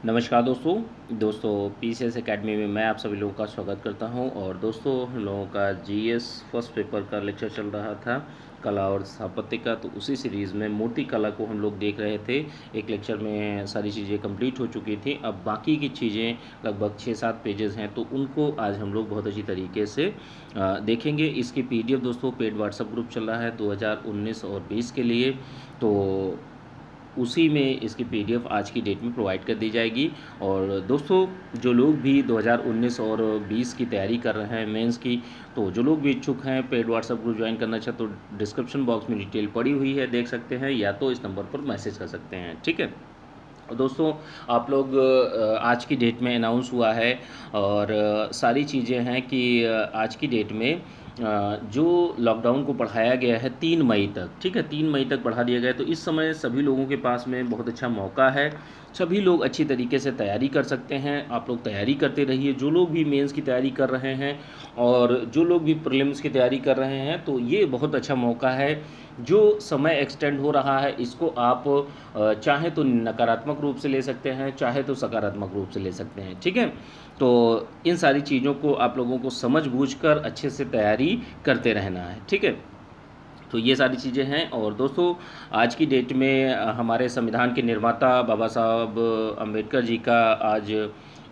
नमस्कार दोस्तों PCS academy में मैं आप सभी लोगों का स्वागत करता हूं। और दोस्तों हम लोगों का जीएस फर्स्ट पेपर का लेक्चर चल रहा था कला और स्थापत्य का, तो उसी सीरीज़ में मूर्ति कला को हम लोग देख रहे थे। एक लेक्चर में सारी चीज़ें कंप्लीट हो चुकी थी, अब बाकी की चीज़ें लगभग 6-7 पेजेस हैं, तो उनको आज हम लोग बहुत अच्छी तरीके से देखेंगे। इसकी पीडीएफ दोस्तों पेड व्हाट्सएप ग्रुप चल रहा है 2019 और 20 के लिए, तो उसी में इसकी पीडीएफ आज की डेट में प्रोवाइड कर दी जाएगी। और दोस्तों जो लोग भी 2019 और 20 की तैयारी कर रहे हैं मेंस की, तो जो लोग भी इच्छुक हैं पेड व्हाट्सएप ग्रुप ज्वाइन करना चाहते तो डिस्क्रिप्शन बॉक्स में डिटेल पड़ी हुई है, देख सकते हैं, या तो इस नंबर पर मैसेज कर सकते हैं। ठीक है। और दोस्तों आप लोग आज की डेट में अनाउंस हुआ है और सारी चीज़ें हैं कि आज की डेट में जो लॉकडाउन को बढ़ाया गया है 3 मई तक, ठीक है, 3 मई तक बढ़ा दिया गया है। तो इस समय सभी लोगों के पास में बहुत अच्छा मौका है, सभी लोग अच्छी तरीके से तैयारी कर सकते हैं। आप लोग तैयारी करते रहिए, जो लोग भी मेंस की तैयारी कर रहे हैं और जो लोग भी प्रीलिम्स की तैयारी कर रहे हैं, तो ये बहुत अच्छा मौका है। जो समय एक्सटेंड हो रहा है इसको आप चाहे तो नकारात्मक रूप से ले सकते हैं, चाहे तो सकारात्मक रूप से ले सकते हैं। ठीक है। तो इन सारी चीज़ों को आप लोगों को समझ बूझकर अच्छे से तैयारी करते रहना है। ठीक है। तो ये सारी चीज़ें हैं। और दोस्तों आज की डेट में हमारे संविधान के निर्माता बाबा साहब अम्बेडकर जी का आज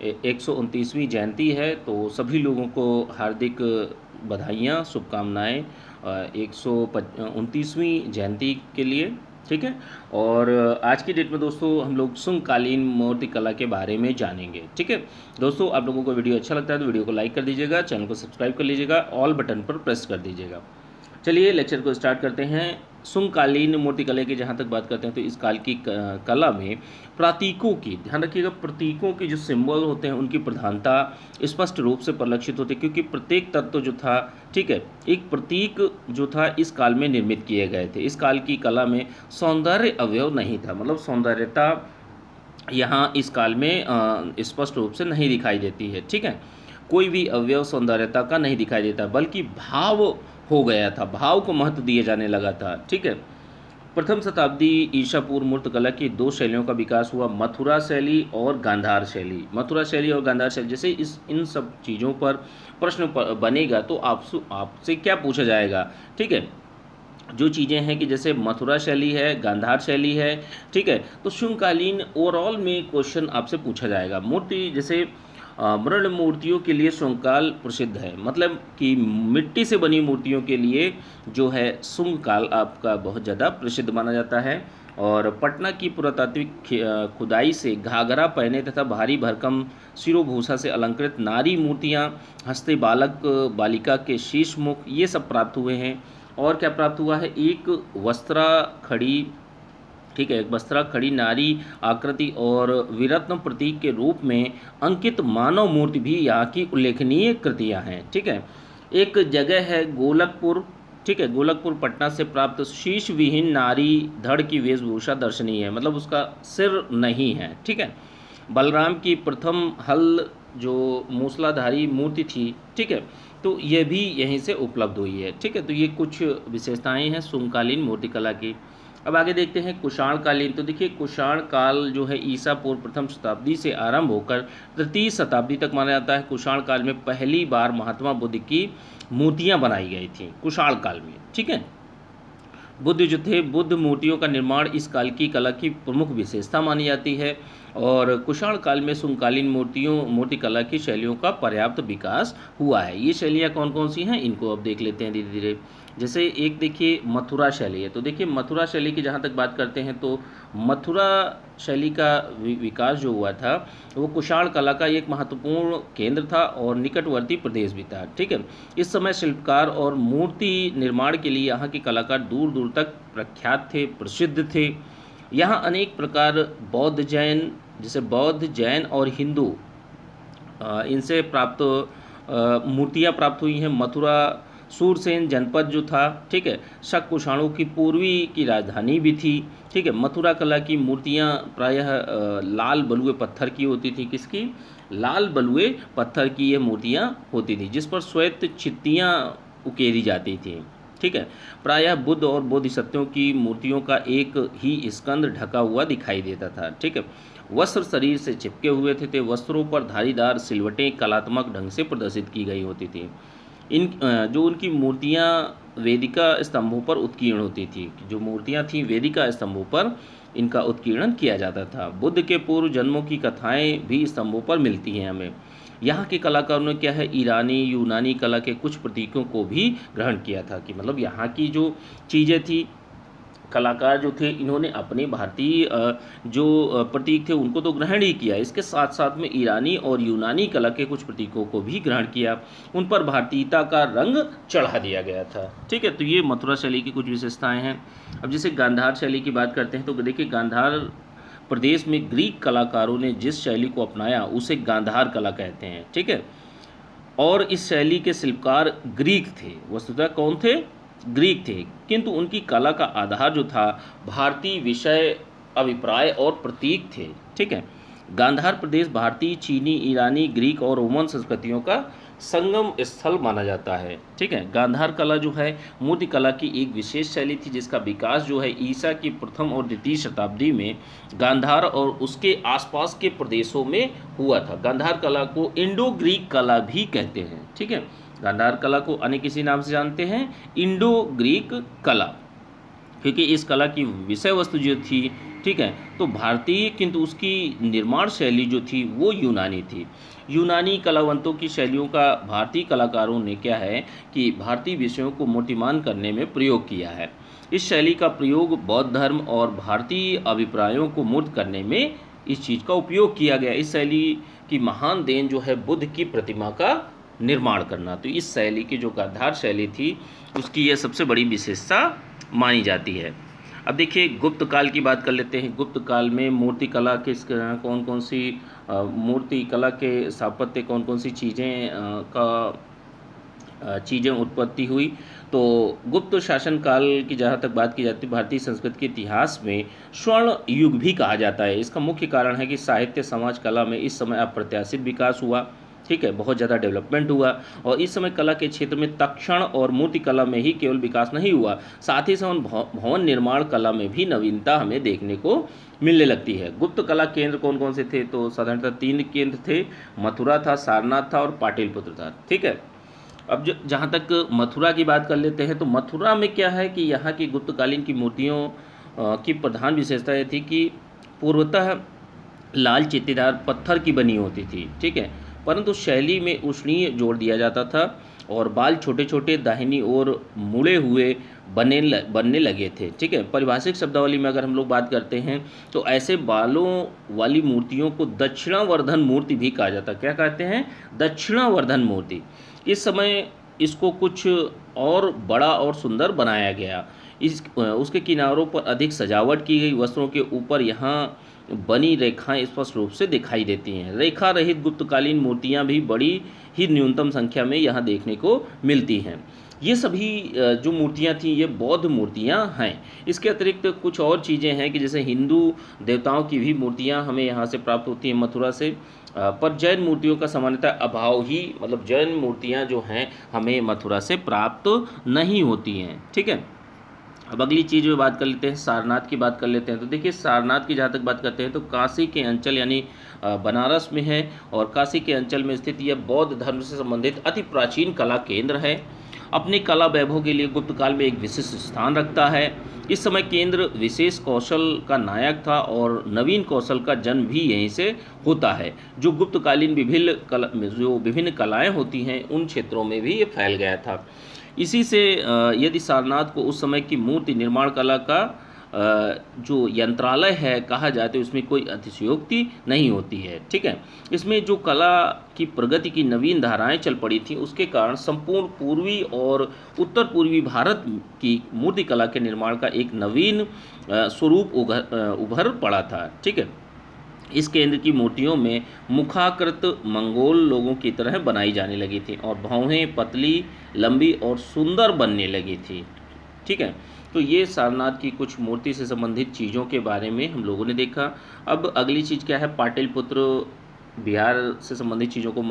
129वीं जयंती है, तो सभी लोगों को हार्दिक बधाइयाँ, शुभकामनाएँ 129वीं जयंती के लिए। ठीक है। और आज की डेट में दोस्तों हम लोग सुंगकालीन मूर्ति कला के बारे में जानेंगे। ठीक है। दोस्तों आप लोगों को वीडियो अच्छा लगता है तो वीडियो को लाइक कर दीजिएगा, चैनल को सब्सक्राइब कर लीजिएगा, ऑल बटन पर प्रेस कर दीजिएगा। चलिए लेक्चर को स्टार्ट करते हैं। सुंगकालीन मूर्तिकला की जहाँ तक बात करते हैं तो इस काल की कला में प्रतीकों की, ध्यान रखिएगा, प्रतीकों के जो सिंबल होते हैं उनकी प्रधानता स्पष्ट रूप से परिलक्षित होती है, क्योंकि प्रत्येक तत्व जो था, ठीक है, एक प्रतीक जो था इस काल में निर्मित किए गए थे। इस काल की कला में सौंदर्य अवयव नहीं था, मतलब सौंदर्यता यहाँ इस काल में स्पष्ट रूप से नहीं दिखाई देती है। ठीक है। कोई भी अवयव सौंदर्यता का नहीं दिखाई देता, बल्कि भाव हो गया था, भाव को महत्व दिए जाने लगा था। ठीक है। प्रथम शताब्दी ईसा पूर्व मूर्तिकला की 2 शैलियों का विकास हुआ, मथुरा शैली और गांधार शैली। मथुरा शैली और गांधार शैली, जैसे इन सब चीज़ों पर प्रश्न बनेगा तो आपसे क्या पूछा जाएगा। ठीक है। जो चीज़ें हैं कि जैसे मथुरा शैली है, गांधार शैली है, ठीक है, तो शुंगकालीन ओवरऑल में क्वेश्चन आपसे पूछा जाएगा। मूर्ति जैसे मृण मूर्तियों के लिए शुंगकाल प्रसिद्ध है, मतलब कि मिट्टी से बनी मूर्तियों के लिए जो है शुंगकाल आपका बहुत ज़्यादा प्रसिद्ध माना जाता है। और पटना की पुरातात्विक खुदाई से घाघरा पहने तथा भारी भरकम शिरोभूषा से अलंकृत नारी मूर्तियाँ, हस्ते बालक बालिका के शीश मुख, ये सब प्राप्त हुए हैं। और क्या प्राप्त हुआ है, एक वस्त्रा खड़ी, ठीक है, एक वस्त्रा खड़ी नारी आकृति और वीरत्न प्रतीक के रूप में अंकित मानव मूर्ति भी यहाँ की उल्लेखनीय कृतियाँ हैं। ठीक है। एक जगह है गोलकपुर, ठीक है, गोलकपुर पटना से प्राप्त शीश विहीन नारी धड़ की वेशभूषा दर्शनीय है, मतलब उसका सिर नहीं है। ठीक है। बलराम की प्रथम हल जो मूसलाधारी मूर्ति थी, ठीक है, तो ये भी यहीं से उपलब्ध हुई है। ठीक है। तो ये कुछ विशेषताएं हैं शुंगकालीन मूर्तिकला की। अब आगे देखते हैं कुषाण कालीन। तो देखिए कुषाण काल जो है ईसा पूर्व प्रथम शताब्दी से आरंभ होकर तृतीय शताब्दी तक माना जाता है। कुषाण काल में पहली बार महात्मा बुद्ध की मूर्तियां बनाई गई थी कुषाण काल में। ठीक है। बुद्ध जो थे, बुद्ध मूर्तियों का निर्माण इस काल की कला की प्रमुख विशेषता मानी जाती है। और कुषाण काल में शुंगकालीन मूर्ति कला की शैलियों का पर्याप्त विकास हुआ है। ये शैलियाँ कौन कौन सी हैं इनको अब देख लेते हैं धीरे धीरे। जैसे एक देखिए मथुरा शैली है, तो देखिए मथुरा शैली की जहाँ तक बात करते हैं तो मथुरा शैली का विकास जो हुआ था वो कुषाण कला का एक महत्वपूर्ण केंद्र था और निकटवर्ती प्रदेश भी था। ठीक है। इस समय शिल्पकार और मूर्ति निर्माण के लिए यहाँ के कलाकार दूर दूर तक प्रख्यात थे, प्रसिद्ध थे। यहाँ अनेक प्रकार बौद्ध जैन, जैसे बौद्ध जैन और हिंदू इनसे प्राप्त मूर्तियाँ प्राप्त हुई हैं। मथुरा सूरसेन जनपद जो था, ठीक है, शक कुषाणों की पूर्वी की राजधानी भी थी। ठीक है। मथुरा कला की मूर्तियाँ प्रायः लाल बलुए पत्थर की होती थी। किसकी? लाल बलुए पत्थर की ये मूर्तियाँ होती थी, जिस पर श्वेत चित्तियाँ उकेरी जाती थी। ठीक है। प्रायः बुद्ध और बोधिसत्वों की मूर्तियों का एक ही स्कंद ढका हुआ दिखाई देता था। ठीक है। वस्त्र शरीर से चिपके हुए थे। वस्त्रों पर धारीदार सिलवटें कलात्मक ढंग से प्रदर्शित की गई होती थी। जो उनकी मूर्तियाँ वेदिका स्तंभों पर उत्कीर्ण होती थी, जो मूर्तियाँ थीं वेदिका स्तंभों पर इनका उत्कीर्णन किया जाता था। बुद्ध के पूर्व जन्मों की कथाएं भी स्तंभों पर मिलती हैं हमें। यहाँ के कलाकारों ने क्या है, ईरानी यूनानी कला के कुछ प्रतीकों को भी ग्रहण किया था, कि मतलब यहाँ की जो चीज़ें थी, कलाकार जो थे, इन्होंने अपने भारतीय जो प्रतीक थे उनको तो ग्रहण ही किया, इसके साथ साथ में ईरानी और यूनानी कला के कुछ प्रतीकों को भी ग्रहण किया, उन पर भारतीयता का रंग चढ़ा दिया गया था। ठीक है, तो ये मथुरा शैली की कुछ विशेषताएं हैं। अब जैसे गांधार शैली की बात करते हैं, तो देखिए गांधार प्रदेश में ग्रीक कलाकारों ने जिस शैली को अपनाया उसे गांधार कला कहते हैं। ठीक है, और इस शैली के शिल्पकार ग्रीक थे, वस्तुतः कौन थे, ग्रीक थे, किंतु उनकी कला का आधार जो था भारतीय विषय, अभिप्राय और प्रतीक थे। ठीक है, गांधार प्रदेश भारतीय, चीनी, ईरानी, ग्रीक और रोमन संस्कृतियों का संगम स्थल माना जाता है। ठीक है, गांधार कला जो है मूर्ति कला की एक विशेष शैली थी, जिसका विकास जो है ईसा की प्रथम और द्वितीय शताब्दी में गांधार और उसके आसपास के प्रदेशों में हुआ था। गांधार कला को इंडो ग्रीक कला भी कहते हैं। ठीक है, गांधार कला को अन्य किसी नाम से जानते हैं, इंडो ग्रीक कला, क्योंकि इस कला की विषय वस्तु जो थी, ठीक है, तो भारतीय, किंतु उसकी निर्माण शैली जो थी वो यूनानी थी। यूनानी कलावंतों की शैलियों का भारतीय कलाकारों ने क्या है कि भारतीय विषयों को मूर्तिमान करने में प्रयोग किया है। इस शैली का प्रयोग बौद्ध धर्म और भारतीय अभिप्रायों को मूर्त करने में इस चीज़ का उपयोग किया गया। इस शैली की महान देन जो है बुद्ध की प्रतिमा का निर्माण करना। तो इस शैली की जो गांधार शैली थी उसकी यह सबसे बड़ी विशेषता मानी जाती है। अब देखिए गुप्त काल की बात कर लेते हैं। गुप्त काल में मूर्ति कला के कौन कौन सी मूर्ति कला के स्थापत्य कौन कौन सी चीज़ें उत्पत्ति हुई। तो गुप्त शासन काल की जहाँ तक बात की जाती है, भारतीय संस्कृति के इतिहास में स्वर्ण युग भी कहा जाता है। इसका मुख्य कारण है कि साहित्य, समाज, कला में इस समय अप्रत्याशित विकास हुआ। ठीक है, बहुत ज़्यादा डेवलपमेंट हुआ, और इस समय कला के क्षेत्र में तक्षण और मूर्ति कला में ही केवल विकास नहीं हुआ, साथ ही साथ भवन निर्माण कला में भी नवीनता हमें देखने को मिलने लगती है। गुप्त कला केंद्र कौन कौन से थे, तो साधारणतः 3 केंद्र थे, मथुरा था, सारनाथ था और पाटलिपुत्र था। ठीक है, अब जहाँ तक मथुरा की बात कर लेते हैं, तो मथुरा में क्या है कि यहाँ की गुप्तकालीन की मूर्तियों की प्रधान विशेषता ये थी कि पूर्वतः लाल चित्तीदार पत्थर की बनी होती थी। ठीक है, परंतु शैली में उष्णीय जोड़ दिया जाता था और बाल छोटे छोटे दाहिनी ओर मुड़े हुए बनने लगे थे। ठीक है, पारिभाषिक शब्दावली में अगर हम लोग बात करते हैं तो ऐसे बालों वाली मूर्तियों को दक्षिणावर्धन मूर्ति भी कहा जाता है। क्या कहते हैं, दक्षिणावर्धन मूर्ति। इस समय इसको कुछ और बड़ा और सुंदर बनाया गया। उसके किनारों पर अधिक सजावट की गई, वस्त्रों के ऊपर यहाँ बनी रेखाएं स्पष्ट रूप से दिखाई देती हैं। रेखा रहित गुप्तकालीन मूर्तियां भी बड़ी ही न्यूनतम संख्या में यहाँ देखने को मिलती हैं। ये सभी जो मूर्तियां थीं ये बौद्ध मूर्तियां हैं। इसके अतिरिक्त कुछ और चीज़ें हैं कि जैसे हिंदू देवताओं की भी मूर्तियां हमें यहाँ से प्राप्त होती हैं मथुरा से, पर जैन मूर्तियों का सामान्यतः अभाव ही, मतलब जैन मूर्तियाँ जो हैं हमें मथुरा से प्राप्त नहीं होती हैं। ठीक है, अब अगली चीज़ में बात कर लेते हैं, सारनाथ की बात कर लेते हैं। तो देखिए सारनाथ की जहाँ तक बात करते हैं तो काशी के अंचल यानी बनारस में है, और काशी के अंचल में स्थित यह बौद्ध धर्म से संबंधित अति प्राचीन कला केंद्र है। अपने कला वैभव के लिए गुप्त काल में एक विशिष्ट स्थान रखता है। इस समय केंद्र विशेष कौशल का नायक था और नवीन कौशल का जन्म भी यहीं से होता है। जो गुप्तकालीन विभिन्न कलाएँ होती हैं उन क्षेत्रों में भी ये फैल गया था। इसी से यदि सारनाथ को उस समय की मूर्ति निर्माण कला का जो यंत्रालय है कहा जाए तो इसमें कोई अतिशयोक्ति नहीं होती है। ठीक है, इसमें जो कला की प्रगति की नवीन धाराएं चल पड़ी थी उसके कारण संपूर्ण पूर्वी और उत्तर पूर्वी भारत की मूर्ति कला के निर्माण का एक नवीन स्वरूप उभर पड़ा था। ठीक है, इस केंद्र की मूर्तियों में मुखाकृत मंगोल लोगों की तरह बनाई जाने लगी थी और भौहें पतली, लंबी और सुंदर बनने लगी थी। ठीक है, तो ये सारनाथ की कुछ मूर्ति से संबंधित चीज़ों के बारे में हम लोगों ने देखा। अब अगली चीज़ क्या है, पाटलिपुत्र बिहार से संबंधित चीज़ों को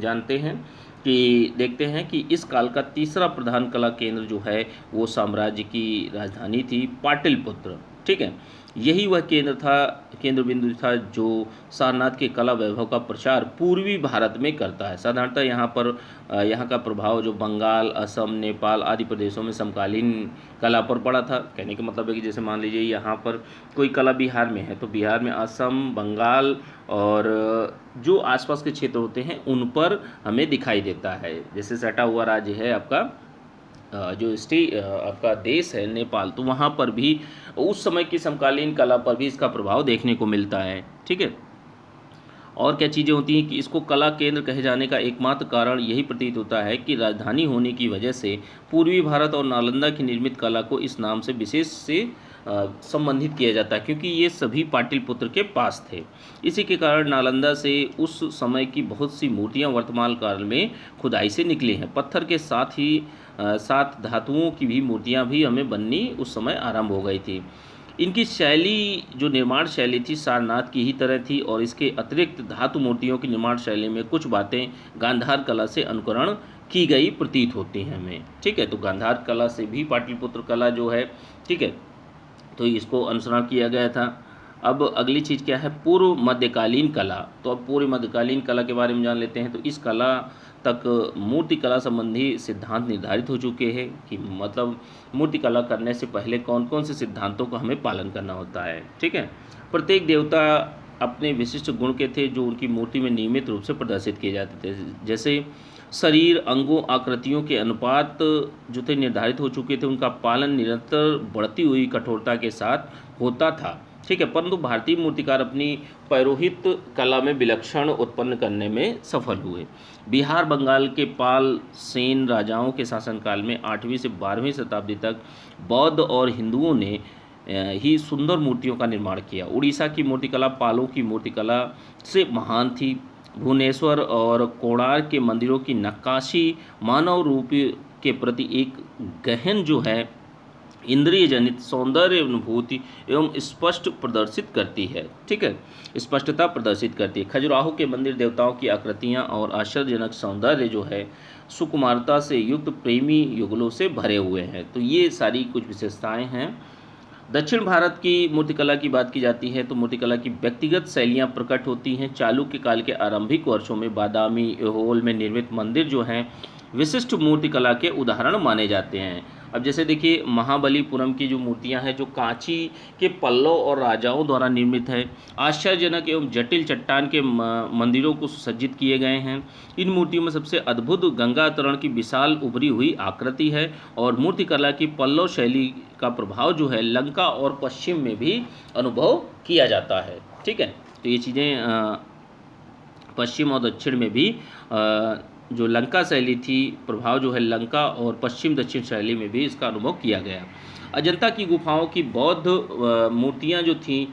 जानते हैं कि देखते हैं कि इस काल का तीसरा प्रधान कला केंद्र जो है वो साम्राज्य की राजधानी थी पाटलिपुत्र। ठीक है, यही वह केंद्र बिंदु था जो सारनाथ के कला वैभव का प्रचार पूर्वी भारत में करता है। साधारणतः यहाँ का प्रभाव जो बंगाल, असम, नेपाल आदि प्रदेशों में समकालीन कला पर पड़ा था। कहने का मतलब है कि जैसे मान लीजिए यहाँ पर कोई कला बिहार में है तो बिहार में असम, बंगाल और जो आसपास के क्षेत्र होते हैं उन पर हमें दिखाई देता है। जैसे सटा हुआ राज्य है आपका आपका देश है नेपाल, तो वहाँ पर भी उस समय की समकालीन कला पर भी इसका प्रभाव देखने को मिलता है। ठीक है, और क्या चीज़ें होती हैं कि इसको कला केंद्र कहे जाने का एकमात्र कारण यही प्रतीत होता है कि राजधानी होने की वजह से पूर्वी भारत और नालंदा की निर्मित कला को इस नाम से विशेष से संबंधित किया जाता है, क्योंकि ये सभी पाटलिपुत्र के पास थे। इसी के कारण नालंदा से उस समय की बहुत सी मूर्तियाँ वर्तमान काल में खुदाई से निकली हैं। पत्थर के साथ धातुओं की भी मूर्तियाँ भी हमें बननी उस समय आरंभ हो गई थी। इनकी शैली, जो निर्माण शैली थी, सारनाथ की ही तरह थी और इसके अतिरिक्त धातु मूर्तियों की निर्माण शैली में कुछ बातें गांधार कला से अनुकरण की गई प्रतीत होती हैं हमें। ठीक है, तो गांधार कला से भी पाटलिपुत्र कला जो है, ठीक है, तो इसको अनुसरण किया गया था। अब अगली चीज़ क्या है, पूर्व मध्यकालीन कला। तो अब पूर्व मध्यकालीन कला के बारे में जान लेते हैं। तो इस कला तक मूर्ति कला संबंधी सिद्धांत निर्धारित हो चुके हैं कि मतलब मूर्ति कला करने से पहले कौन कौन से सिद्धांतों का हमें पालन करना होता है। ठीक है, प्रत्येक देवता अपने विशिष्ट गुण के थे जो उनकी मूर्ति में नियमित रूप से प्रदर्शित किए जाते थे। जैसे शरीर, अंगों, आकृतियों के अनुपात जो थे निर्धारित हो चुके थे, उनका पालन निरंतर बढ़ती हुई कठोरता के साथ होता था। ठीक है, परंतु भारतीय मूर्तिकार अपनी पौरोहित कला में विलक्षण उत्पन्न करने में सफल हुए। बिहार, बंगाल के पाल सेन राजाओं के शासनकाल में 8वीं से 12वीं शताब्दी तक बौद्ध और हिंदुओं ने ही सुंदर मूर्तियों का निर्माण किया। उड़ीसा की मूर्तिकला पालों की मूर्तिकला से महान थी। भुवनेश्वर और कोणार्क के मंदिरों की नक्काशी मानव रूप के प्रति एक गहन जो है इंद्रिय जनित सौंदर्य अनुभूति एवं स्पष्ट प्रदर्शित करती है। ठीक है, स्पष्टता प्रदर्शित करती है। खजुराहो के मंदिर देवताओं की आकृतियाँ और आश्चर्यजनक सौंदर्य जो है सुकुमारता से युक्त प्रेमी युगलों से भरे हुए हैं। तो ये सारी कुछ विशेषताएं हैं। दक्षिण भारत की मूर्तिकला की बात की जाती है तो मूर्तिकला की व्यक्तिगत शैलियाँ प्रकट होती हैं। चालुक्य काल के आरंभिक वर्षों में बादामी ऐहोल में निर्मित मंदिर जो हैं विशिष्ट मूर्तिकला के उदाहरण माने जाते हैं। अब जैसे देखिए महाबलीपुरम की जो मूर्तियां हैं जो कांची के पल्लव और राजाओं द्वारा निर्मित है, आश्चर्यजनक एवं जटिल चट्टान के मंदिरों को सुसज्जित किए गए हैं। इन मूर्तियों में सबसे अद्भुत गंगा तरण की विशाल उभरी हुई आकृति है और मूर्तिकला की पल्लव शैली का प्रभाव जो है लंका और पश्चिम में भी अनुभव किया जाता है। ठीक है, तो ये चीज़ें पश्चिम और दक्षिण में भी जो लंका शैली थी, प्रभाव जो है लंका और पश्चिम दक्षिण शैली में भी इसका अनुभव किया गया। अजंता की गुफाओं की बौद्ध मूर्तियां जो थीं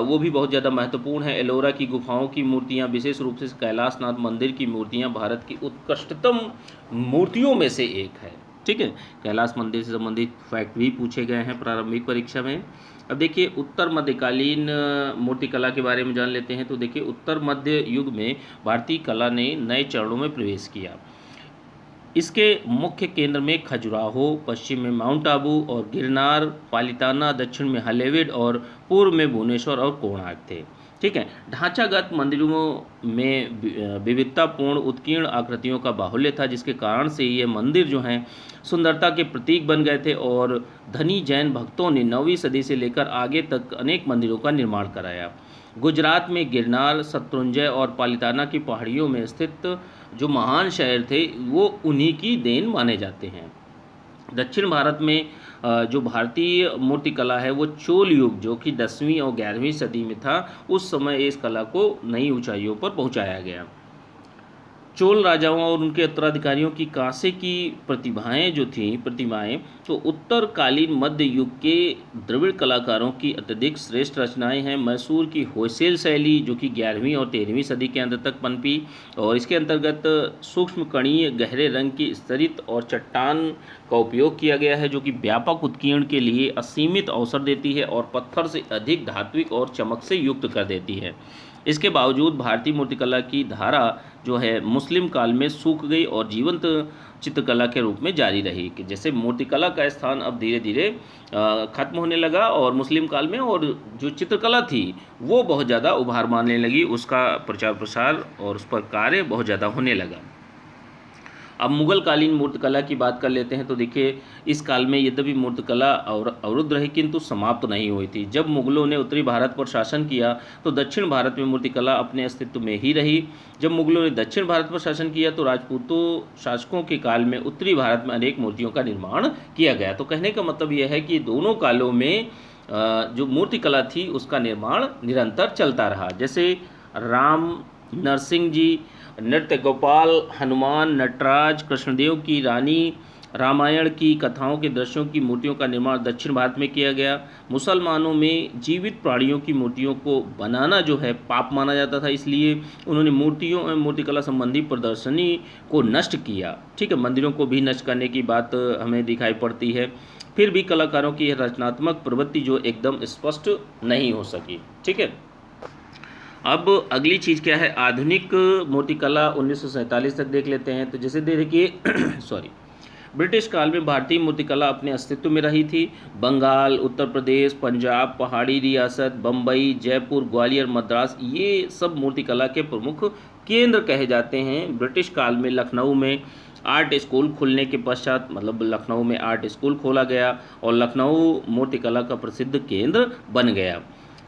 वो भी बहुत ज़्यादा महत्वपूर्ण है। एलोरा की गुफाओं की मूर्तियां, विशेष रूप से कैलाशनाथ मंदिर की मूर्तियां भारत की उत्कृष्टतम मूर्तियों में से एक है। ठीक है, कैलाश मंदिर से संबंधित फैक्ट भी पूछे गए हैं प्रारंभिक परीक्षा में। अब देखिए उत्तर मध्यकालीन मूर्तिकला के बारे में जान लेते हैं। तो देखिए उत्तर मध्य युग में भारतीय कला ने नए चरणों में प्रवेश किया। इसके मुख्य केंद्र में खजुराहो, पश्चिम में माउंट आबू और गिरनार, पालिताना, दक्षिण में हलेविड और पूर्व में भुवनेश्वर और कोणार्क थे। ठीक है, ढांचागत मंदिरों में विविधतापूर्ण उत्कीर्ण आकृतियों का बाहुल्य था, जिसके कारण से ये मंदिर जो हैं सुंदरता के प्रतीक बन गए थे और धनी जैन भक्तों ने 9वीं सदी से लेकर आगे तक अनेक मंदिरों का निर्माण कराया। गुजरात में गिरनार, शत्रुंजय और पालिताना की पहाड़ियों में स्थित जो महान शहर थे वो उन्हीं की देन माने जाते हैं। दक्षिण भारत में जो भारतीय मूर्तिकला है वो चोल युग जो कि 10वीं और 11वीं सदी में था, उस समय इस कला को नई ऊंचाइयों पर पहुंचाया गया। चोल राजाओं और उनके उत्तराधिकारियों की कांसे की प्रतिमाएं तो उत्तरकालीन मध्य युग के द्रविड़ कलाकारों की अत्यधिक श्रेष्ठ रचनाएं हैं। मैसूर की होयसेल शैली जो कि 11वीं और 13वीं सदी के अंत तक पनपी और इसके अंतर्गत सूक्ष्म कणीय गहरे रंग की स्तरित और चट्टान का उपयोग किया गया है, जो कि व्यापक उत्कीर्ण के लिए असीमित अवसर देती है और पत्थर से अधिक धात्विक और चमक से युक्त कर देती है। इसके बावजूद भारतीय मूर्तिकला की धारा जो है मुस्लिम काल में सूख गई और जीवंत चित्रकला के रूप में जारी रही, कि जैसे मूर्तिकला का स्थान अब धीरे धीरे खत्म होने लगा और मुस्लिम काल में, और जो चित्रकला थी वो बहुत ज़्यादा उभार मारने लगी, उसका प्रचार प्रसार और उस पर कार्य बहुत ज़्यादा होने लगा। अब मुगल कालीन मूर्तिकला की बात कर लेते हैं। तो देखिए, इस काल में यद्यपि मूर्तिकला और अवरुद्ध रही किंतु समाप्त नहीं हुई थी। जब मुगलों ने उत्तरी भारत पर शासन किया तो दक्षिण भारत में मूर्तिकला अपने अस्तित्व में ही रही। जब मुगलों ने दक्षिण भारत पर शासन किया तो राजपूतों शासकों के काल में उत्तरी भारत में अनेक मूर्तियों का निर्माण किया गया। तो कहने का मतलब यह है कि दोनों कालों में जो मूर्तिकला थी उसका निर्माण निरंतर चलता रहा। जैसे राम नरसिंह जी, नृत्य गोपाल, हनुमान, नटराज, कृष्णदेव की रानी, रामायण की कथाओं के दृश्यों की मूर्तियों का निर्माण दक्षिण भारत में किया गया। मुसलमानों में जीवित प्राणियों की मूर्तियों को बनाना जो है पाप माना जाता था, इसलिए उन्होंने मूर्तियों एवं मूर्तिकला संबंधी प्रदर्शनी को नष्ट किया। ठीक है, मंदिरों को भी नष्ट करने की बात हमें दिखाई पड़ती है। फिर भी कलाकारों की यह रचनात्मक प्रवृत्ति जो एकदम स्पष्ट नहीं हो सकी। ठीक है, अब अगली चीज़ क्या है, आधुनिक मूर्तिकला 1947 तक देख लेते हैं। तो जैसे देखिए सॉरी, ब्रिटिश काल में भारतीय मूर्तिकला अपने अस्तित्व में रही थी। बंगाल, उत्तर प्रदेश, पंजाब, पहाड़ी रियासत, बम्बई, जयपुर, ग्वालियर, मद्रास, ये सब मूर्तिकला के प्रमुख केंद्र कहे जाते हैं। ब्रिटिश काल में लखनऊ में आर्ट स्कूल खुलने के पश्चात, मतलब लखनऊ में आर्ट स्कूल खोला गया और लखनऊ मूर्तिकला का प्रसिद्ध केंद्र बन गया।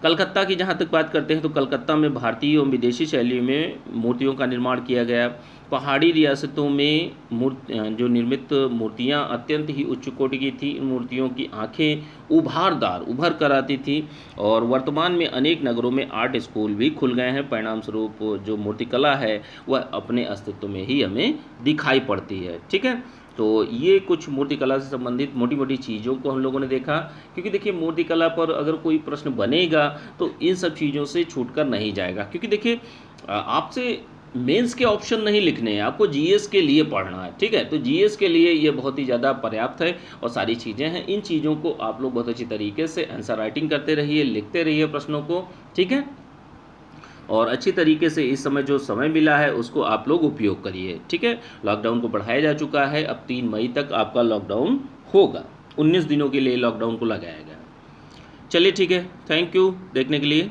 कलकत्ता की जहाँ तक बात करते हैं तो कलकत्ता में भारतीय एवं विदेशी शैली में मूर्तियों का निर्माण किया गया। पहाड़ी रियासतों में जो निर्मित मूर्तियाँ अत्यंत ही उच्च कोटि की थी। इन मूर्तियों की आंखें उभर कर आती थी और वर्तमान में अनेक नगरों में आर्ट स्कूल भी खुल गए हैं। परिणाम स्वरूप जो मूर्तिकला है वह अपने अस्तित्व में ही हमें दिखाई पड़ती है। ठीक है, तो ये कुछ मूर्तिकला से संबंधित मोटी मोटी चीज़ों को हम लोगों ने देखा, क्योंकि देखिए मूर्तिकला पर अगर कोई प्रश्न बनेगा तो इन सब चीज़ों से छूटकर नहीं जाएगा। क्योंकि देखिए आपसे मेंस के ऑप्शन नहीं लिखने हैं, आपको जीएस के लिए पढ़ना है। ठीक है, तो जीएस के लिए ये बहुत ही ज़्यादा पर्याप्त है और सारी चीज़ें हैं। इन चीज़ों को आप लोग बहुत अच्छी तरीके से आंसर राइटिंग करते रहिए, लिखते रहिए प्रश्नों को। ठीक है, और अच्छी तरीके से इस समय जो समय मिला है उसको आप लोग उपयोग करिए। ठीक है, लॉकडाउन को बढ़ाया जा चुका है, अब 3 मई तक आपका लॉकडाउन होगा। 19 दिनों के लिए लॉकडाउन को लगाया गया। चलिए ठीक है, थैंक यू देखने के लिए।